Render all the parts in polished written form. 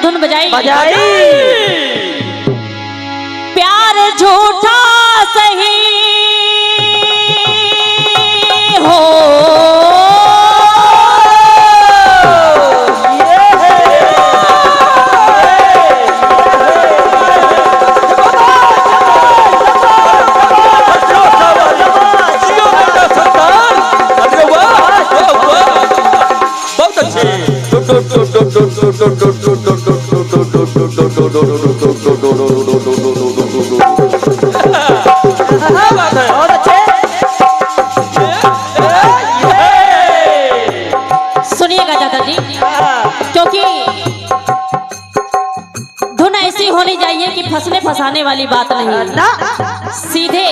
धुन बजाई प्यार झूठा सही हो सुनिएगा चाचा जी, क्योंकि धुन ऐसी होनी चाहिए कि फंसने फंसाने वाली बात नहीं, सीधे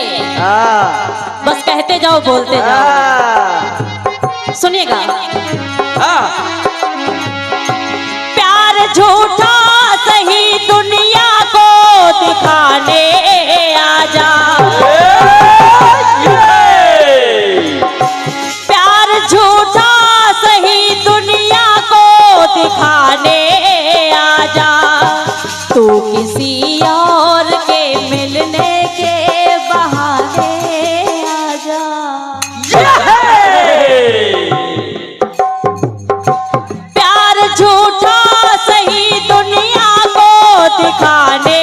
बस कहते जाओ बोलते जाओ। सुनिएगा, प्यार झूठा सही दुनिया को दिखाने आजा, प्यार झूठा सही दुनिया को दिखाने आजा, तू किसी और के मिलने के बहाने आजा। प्यार झूठा सही दुनिया को दिखाने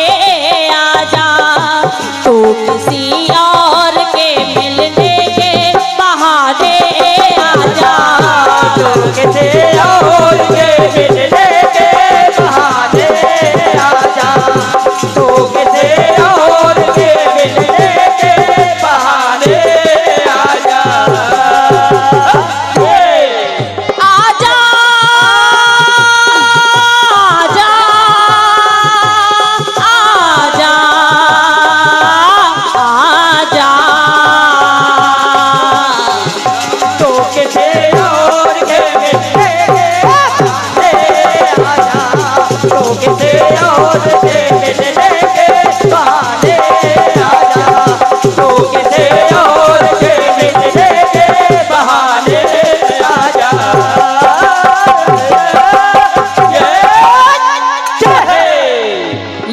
आजा, तू किसी और के मिलने के बहाने आजा, तू किसी और के मिलने के बहाने आजा, तू किसी और के मिलने के बहाने आजा। आजा आजा आजा आजा, तो किसी और के मिलने के बहाने आजा, तो किसी और के मिलने के बहाने आजा, तो किसी और के मिलने के बहाने आजा।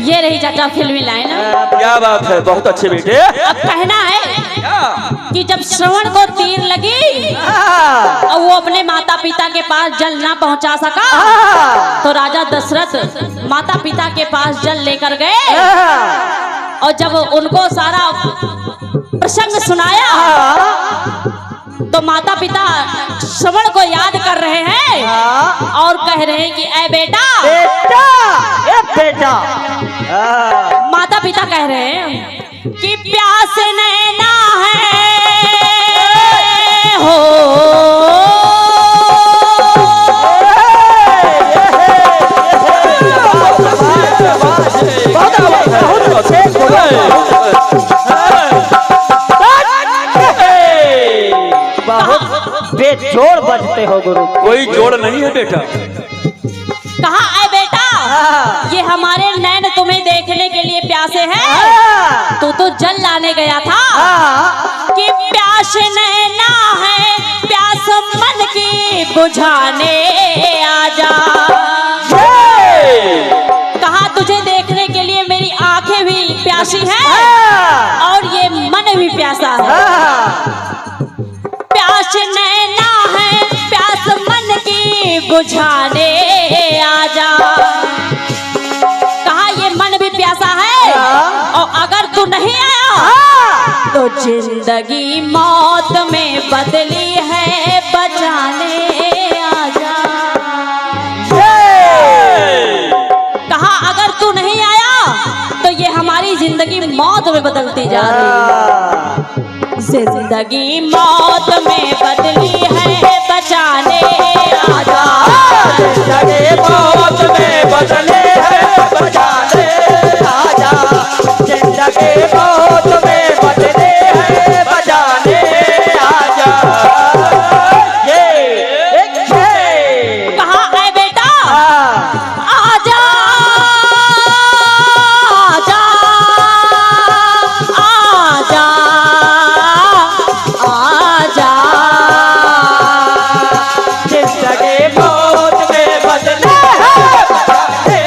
ये रही चाचा फिल्मी लाइन। क्या बात है, बहुत अच्छे बेटे। अब कहना है कि जब श्रवण को तीर लगी और वो अपने माता पिता के पास जल ना पहुंचा सका, तो राजा दशरथ माता पिता के पास जल लेकर गए और जब उनको सारा प्रसंग सुनाया तो माता पिता श्रवण को याद कर रहे हैं और कह रहे हैं कि ऐ बेटा बेटा माता पिता कह रहे हैं कि प्यास नैना है हो, बेजोड़ बजते हो गुरु। कोई जोड़ नहीं है बेटा। कहा ऐ बेटा, ये हमारे नैन तुम्हें देखने के लिए प्यासे हैं, तू तो जल लाने गया था। कि प्यास नैना है प्यास मन की बुझाने आजा, कहा तुझे देखने के लिए मेरी आंखें भी प्यासी हैं और ये मन भी प्यासा है। प्यास नैना है प्यास मन की बुझाने आजा, कहा ये मन भी प्यासा है और अगर तू नहीं आया तो जिंदगी मौत में बदली है, बचाने आजा। कहा अगर तू नहीं आया तो ये हमारी जिंदगी मौत में बदलती जा रही है, जिंदगी मौत में बदली है, बचाने आजा। जिंदगी मौत में बदले है बचाने आजा, जिंदगी मौत में बदले है बचाने आजा। कहा ऐ बेटा आजा आजा आजा आजा, जिंदगी मौत में बदले है बचाने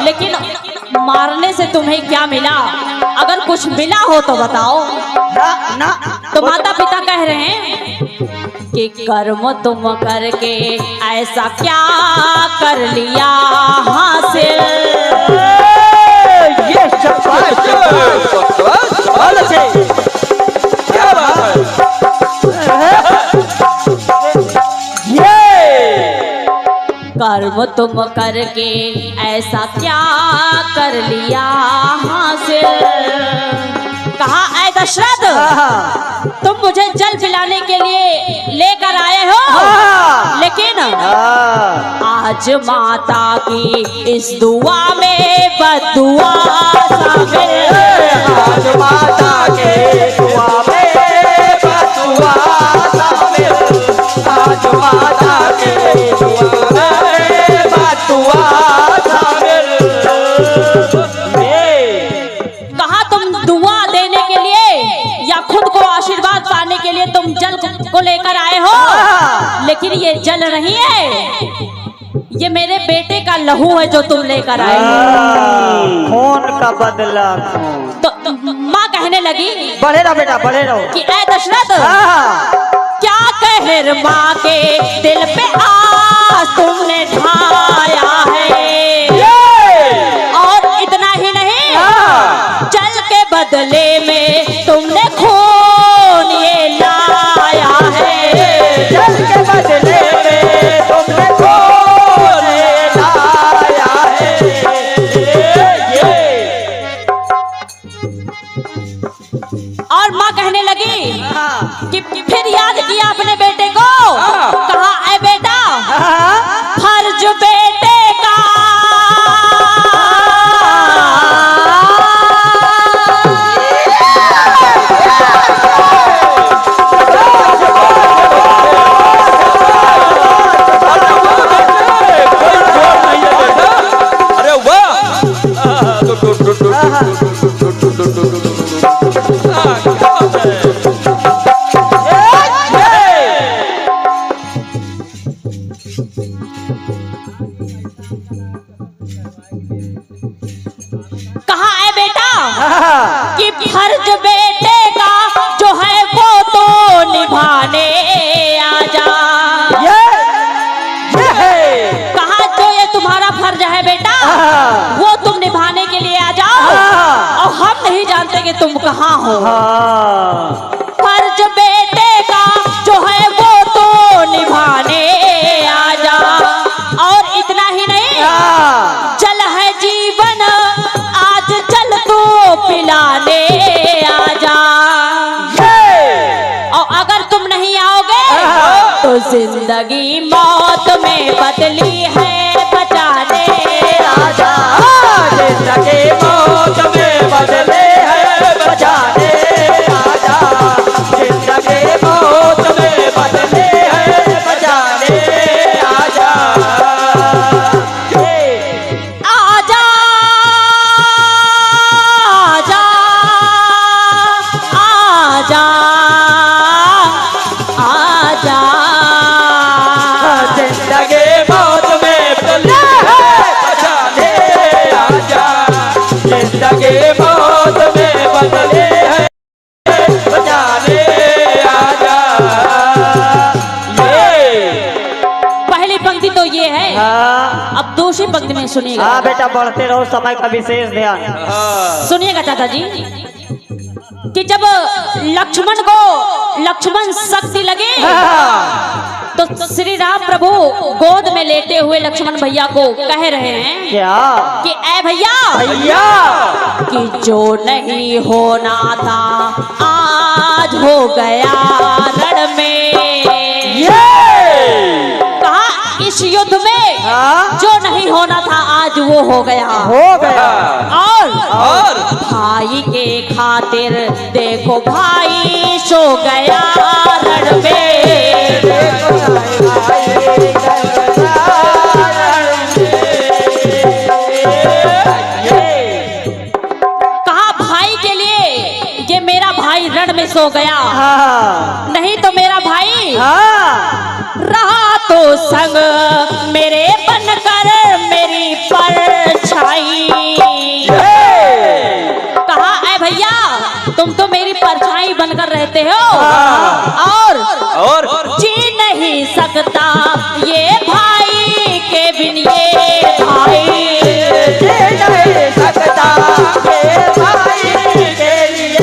लेकिन मारने से तुम्हें क्या मिला? अगर कुछ मिला हो तो बताओ। ना तो माता पिता कह रहे हैं कि कर्म तुम करके ऐसा क्या कर लिया हासिल। ये शाबाश क्या बात है? कर्म तुम करके ऐसा क्या कर लिया हासिल। कहा ऐ दशरथ, तुम मुझे जल पिलाने के लिए लेकर आए हो, लेकिन आज माता की इस दुआ में बददुआ शामिल। आज माता के दुआ में बददुआ शामिल। आज माता के दुआ में बददुआ शामिल। कहा तुम दुआ देने के लिए या खुद को आशीर्वाद पाने के लिए तुम जल को लेकर आए हो, लेकिन ये जल नहीं है, ये मेरे बेटे का लहू है जो तुम लेकर आए हो। खून का बदला खून। तो माँ कहने लगी, बढ़े रहो बेटा, बढ़े रहो। कि ऐ दशरथ, क्या कहर माँ के दिल पे आज तुमने ढाया है, और इतना ही नहीं, जल के बदले में तुमने खून ये लाया है। जल के बदले में तुमने खून लाया है। और माँ कहने लगी कि फिर याद किया अपने बेटे को। कहा ऐ बेटा, फर्ज बेटे का अरे वाह! कहा ऐ बेटा कि फर्ज बेटे का जो है वो तो निभाने आजा। कहा जो ये तुम्हारा फर्ज है बेटा, वो तुम निभाने के लिए आ जाओ, और हम नहीं जानते कि तुम कहाँ हो। फर्ज बेटे का जो है वो तो निभाने आजा, और इतना ही नहीं, जल है जीवन आज जल को पिलाने आजा। और अगर तुम नहीं आओगे तो जिंदगी मौत में बदली है बचाने आजा। जिंदगी मौत में बदले है बचाने आजा। जिंदगी मौत में बदले है बचाने आजा। आजा आजा आजा आजा। जिंदगी मौत में बदले है बचाने आजा। जिंदगी मौत में बदले है बचाने आजा। पहली पंक्ति तो ये है। हाँ अब दूसरी पंक्ति में सुनिएगा। हाँ बेटा, बढ़ते रहो, समय का विशेष ध्यान। सुनिएगा चाचा जी, कि जब लक्ष्मण शक्ति लगे तो श्री राम प्रभु गोद में लेटे हुए लक्ष्मण भैया को कह रहे हैं क्या कि ऐ भैया, भैया, कि जो नहीं होना था आज हो गया रण में। कहा इस युद्ध में हाँ? जो नहीं होना था आज वो हो गया। और भाई के खातिर देखो भाई सो गया रण में। कहा भाई के लिए ये मेरा भाई रण में सो गया, नहीं तो मेरा भाई रहा तो संग मेरे बनकर मेरी पर बनकर रहते हो और जी नहीं सकता ये भाई के बिन ये भाई नहीं सकता ये भाई के लिए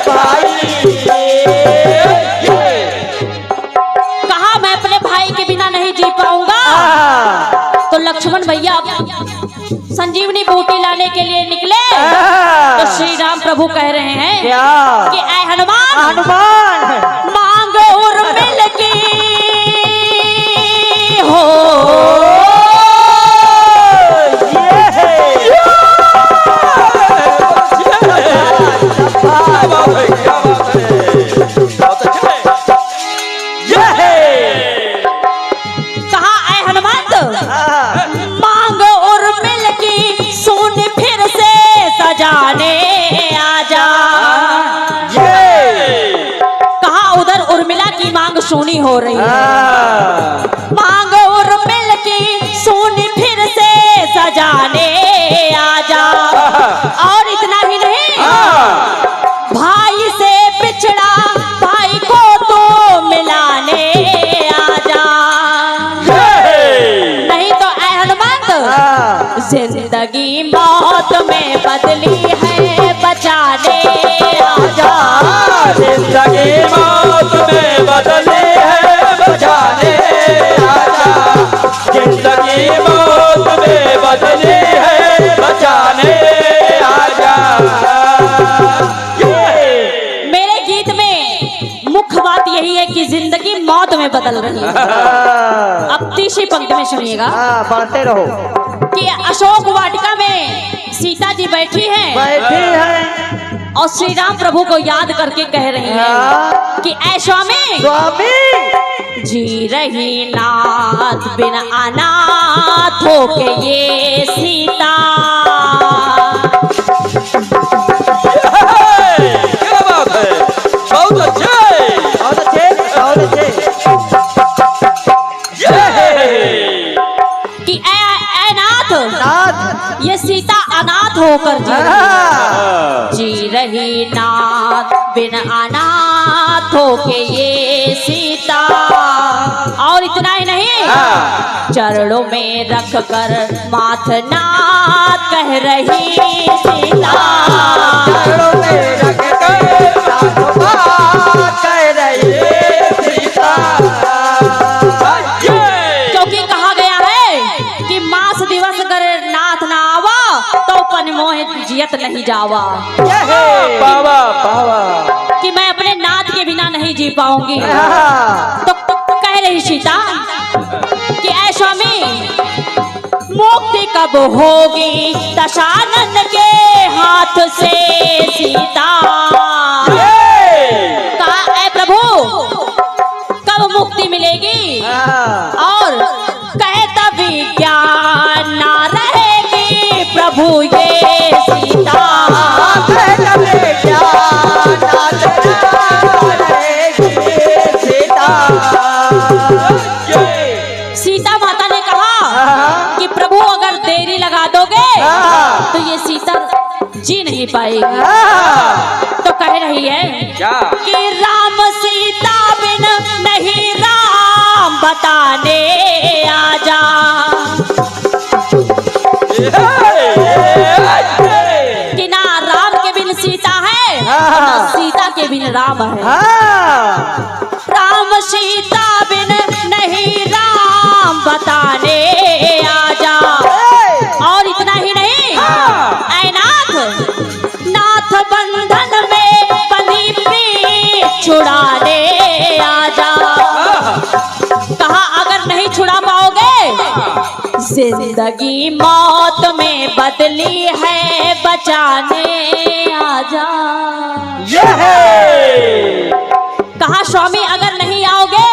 भाई। कहा मैं अपने भाई के बिना नहीं जी पाऊंगा। तो लक्ष्मण भैया संजीवनी बूटी लाने के लिए निकले तो श्री राम प्रभु कह रहे हैं क्या कि ऐ हनुमान हनुमान मांग उर्मिल की हो कहा ऐ हनुमंत मांग उर्मिल की सुन फिर से सजाने आजा। कहा उधर उर्मिला की मांग सुनी हो रही है। मांग उर्मिल की सुन फिर से सजाने आजा। और इतना ही नहीं भाई से पिछड़ा भाई को तो मिलाने आजा। नहीं तो ऐ हनुमंत जिंदगी मौत में बदली है बचाने आजा। जिंदगी मौत में बदली है बचाने आजा। जिंदगी मौत में बदली है बचाने आजा। मेरे गीत में मुख्य बात यही है कि जिंदगी मौत में बदल रही है। अब तीसरी पंक्ति में सुनिएगा पढ़ते रहो। कि अशोक वाटिका में सीता जी बैठी हैं बैठी है और श्री राम प्रभु को याद करके कह रही हैं कि ऐ स्वामी स्वामी जी रही नाथ बिन अनाथ हो के ये सीता। क्या बात है, बहुत अच्छे बहुत अच्छे बहुत अच्छे। कि ऐ नाथ नाथ ये सीता अनाथ होकर जी रही नाथ बिन अनाथ हो के ये सीता। और इतना ही नहीं चरणों में रख कर माथ नाथ कह रही सीता। चरणों में रख कर नाथ कह रही सीता। क्योंकि कहा गया है कि मास दिवस कर नाथ ना आवा तो पन मोह जियत नहीं जावा। बाबा बाबा कि मैं अपने नाथ के बिना नहीं जी पाऊंगी। तो कह रही सीता कि ऐ स्वामी मुक्ति कब होगी दशानन के हाथ से सीता। कहा ऐ प्रभु कब मुक्ति मिलेगी। और कहे तब ज्ञान ना रहेगी प्रभु ये सीता। सीता माता ने कहा कि प्रभु अगर देरी लगा दोगे तो ये सीता जी नहीं पाएगी। तो कह रही है क्या कि राम सीता बिन नहीं राम बताने आजा। कि ना राम के बिन सीता है ना सीता के बिन राम है। राम सीता बिन नहीं राम बताने आजा। और इतना ही नहीं ऐ नाथ नाथ बंधन में बंधी प्रीत छुड़ाने आजा। कहा अगर नहीं छुड़ा पाओगे जिंदगी मौत में बदली है बचाने आजा। कहा स्वामी अगर नहीं आओगे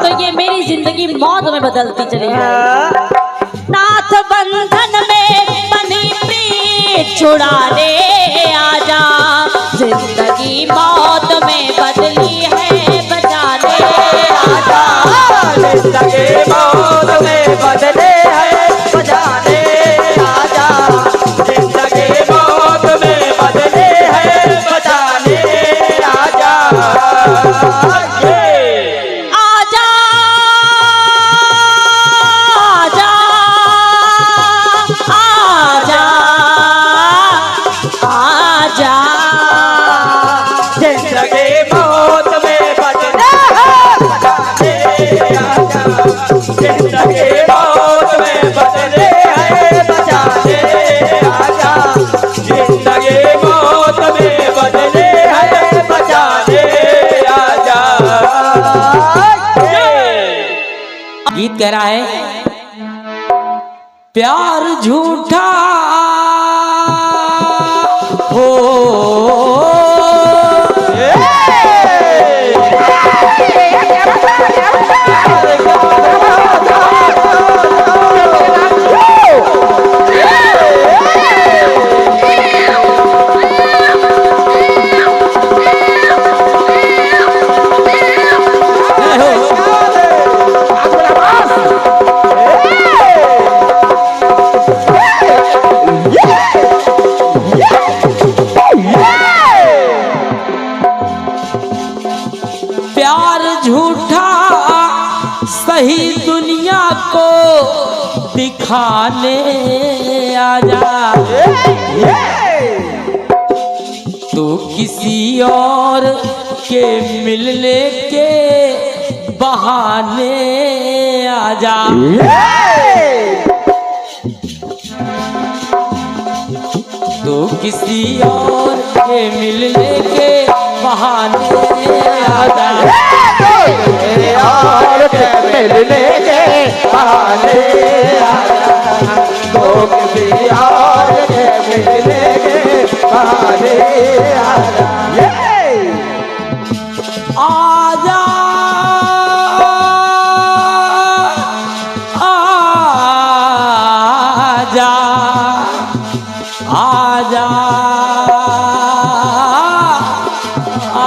तो ये मेरी जिंदगी मौत में बदलती चली जाएगी। नाथ बंधन में बंधी प्रीत छुड़ाने आजा। जिंदगी मौत में बदली है बचाने आजा। जिंदगी मौत में बदले है बचाने आजा। जिंदगी मौत में बदले है बचाने आजा। गीत कह रहा है प्यार झूठा हो प्यार झूठा सही दुनिया को दिखाने आजा तू किसी और के मिलने के बहाने आजा तू किसी और के मिलने के बहाने आजा और के मिलने के बहाने आजा तो किसी और के मिलने के बहाने आजा आजा आजा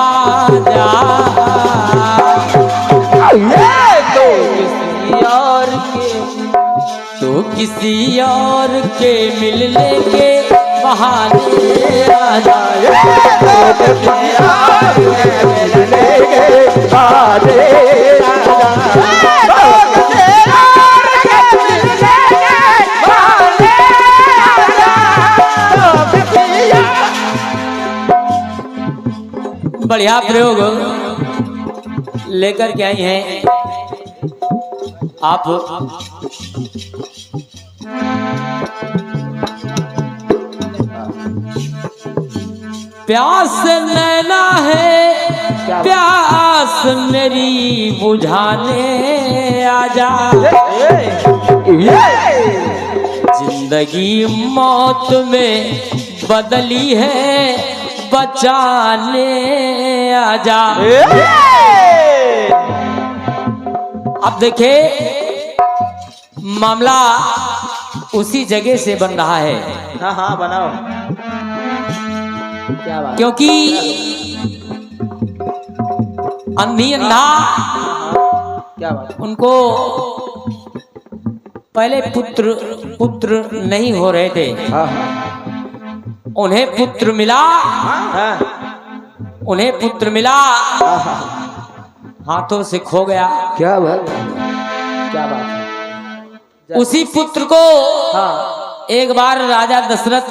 आजा तो किसी और के मिलने के बहाने आजा तो किसी और के मिलने के बहाने आजा तो किसी और के मिलने के बहाने आजा तो किसी बढ़िया प्रयोग लेकर के आई हैं आप प्यास नैना है प्यास मेरी बुझाने आजा जिंदगी मौत में बदली है बचाने आजा अब देखे मामला उसी जगह से बन रहा है। हाँ हाँ बनाओ क्या बात क्योंकि अंधी अंधा क्या बात उनको पहले पुत्र नहीं हो रहे थे हाँ उन्हें पुत्र मिला हाँ उन्हें पुत्र मिला हाथों से खो गया क्या बात है उसी पुत्र को हाँ एक बार राजा दशरथ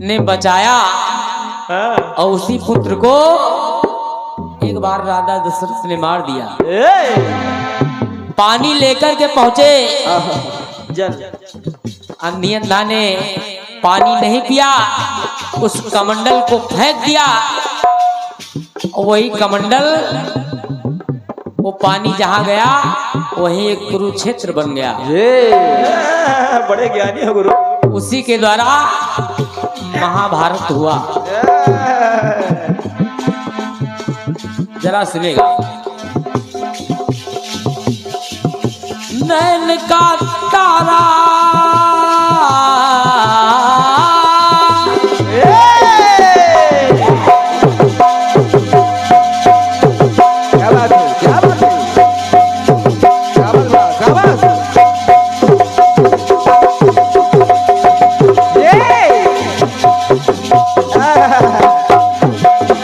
ने बचाया हाँ और उसी पुत्र को एक बार राजा दशरथ ने मार दिया पानी लेकर के पहुंचे जल अंधी अंधा ने पानी नहीं पिया उस कमंडल को फेंक दिया वही कमंडल वो पानी जहां गया वही एक कुरुक्षेत्र बन गया बड़े ज्ञानी हो गुरु उसी के द्वारा महाभारत हुआ जरा सुनेगा नैन का तारा क्या बात है क्या बात है क्या बात क्या बात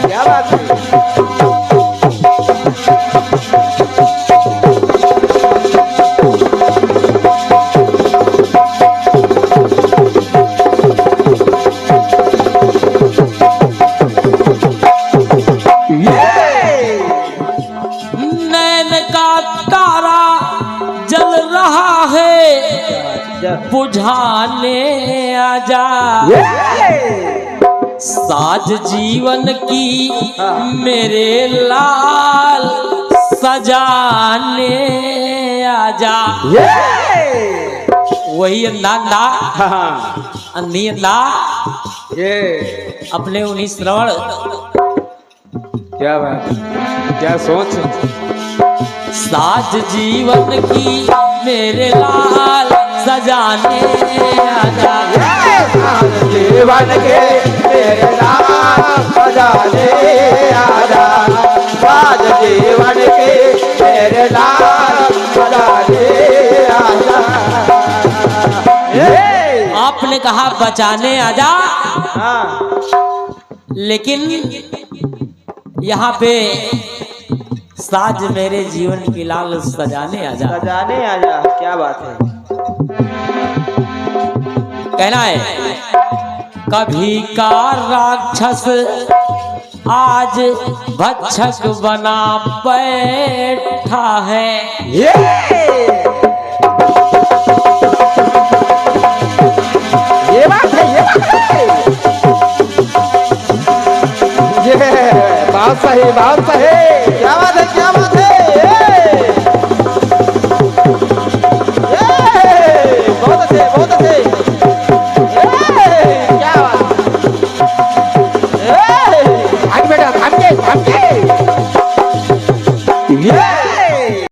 क्या बात है बुझाने आजा साज जीवन की मेरे लाल सजाने आजा। ये वही अंधा हाँ अंधी अंधा ये अपने उन्हीं श्रवण क्या बात क्या सोच। साज जीवन की मेरे लाल सजाने आजा। जीवन के मेरे नाम सजाने आजा। साज जीवन के मेरे नाम सजाने आजा। आपने कहा बचाने आजा, हाँ लेकिन यहाँ पे साज मेरे जीवन की लाल सजाने आजा। सजाने आजा क्या बात है। कहना है कभी का राक्षस आज भक्षक बना बैठा है। ये बात है ये बात सही बात सही। क्या बात है क्या बात